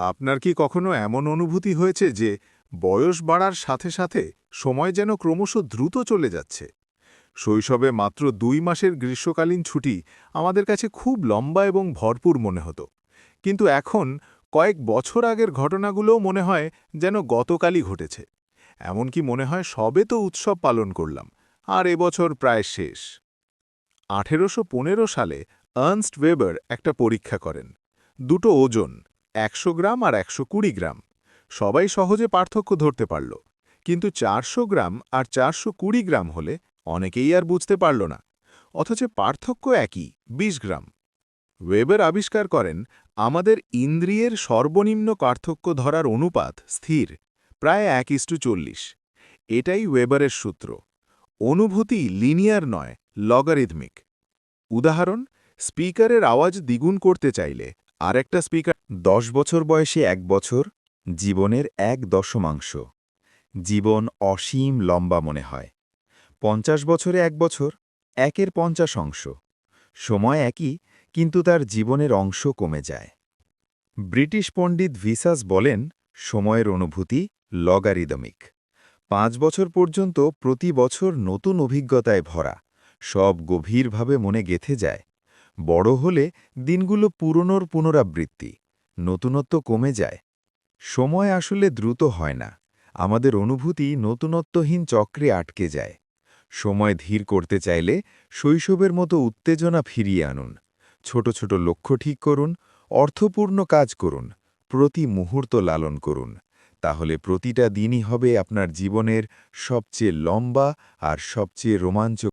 আপনার কি কখনো এমন অনুভূতি হয়েছে যে বয়স বাড়ার সাথে সাথে সময় যেন ক্রমশ দ্রুত চলে যাচ্ছে? শৈশবে মাত্র 2 মাসের গ্রীষ্মকালীন ছুটি আমাদের কাছে খুব লম্বা এবং ভরপুর মনে হতো, কিন্তু এখন কয়েক বছর আগের ঘটনাগুলোও মনে হয় যেন গতকালই ঘটেছে। এমনকি মনে হয় সবে তো উৎসব পালন করলাম, আর এবছর প্রায় শেষ। 1815 সালে আর্নস্ট ওয়েবার একটা পরীক্ষা করেন। দুটো ওজন, 100 গ্রাম আর 120 গ্রাম। সবাই সহজে পার্থক্য ধরতে পারল, কিন্তু 400 গ্রাম আর 420 গ্রাম হলে অনেকেই আর বুঝতে পারল না। অথচ পার্থক্য একই, 20 গ্রাম। ওয়েবার আবিষ্কার করেন আমাদের ইন্দ্রিয়ের সর্বনিম্ন পার্থক্য ধরার অনুপাত স্থির, প্রায় 1:40। এটাই ওয়েবারের সূত্র। অনুভূতি লিনিয়ার নয়, লগারিদমিক। উদাহরণ, স্পিকারের আওয়াজ দ্বিগুণ করতে চাইলে আরেকটা স্পিকার 10 বছর বয়সে 1 বছর, জীবনের 1/10। জীবন অসীম লম্বা মনে হয়। 50 বছরে 1 বছর, 1/50। সময় একই, কিন্তু তার জীবনের অংশ কমে যায়। ব্রিটিশ পণ্ডিত ভিসাস বলেন, সময়ের অনুভূতি লগারিদমিক। 5 বছর পর্যন্ত প্রতি বছর নতুন অভিজ্ঞতায় ভরা, সব গভীরভাবে মনে গেঁথে যায়। বড় হলে দিনগুলো পুরনোর পুনরাবৃত্তি, নতুনত্ব কমে যায়। সময় আসলে দ্রুত হয় না, আমাদের অনুভূতি নতুনত্বহীন চক্রে আটকে যায়। সময় ধীর করতে চাইলে শৈশবের মতো উত্তেজনা ফিরিয়ে আনুন। ছোট ছোট লক্ষ্য ঠিক করুন, অর্থপূর্ণ কাজ করুন, প্রতি মুহূর্ত লালন করুন। তাহলে প্রতিটা দিনই হবে আপনার জীবনের সবচেয়ে লম্বা আর সবচেয়ে রোমাঞ্চকর।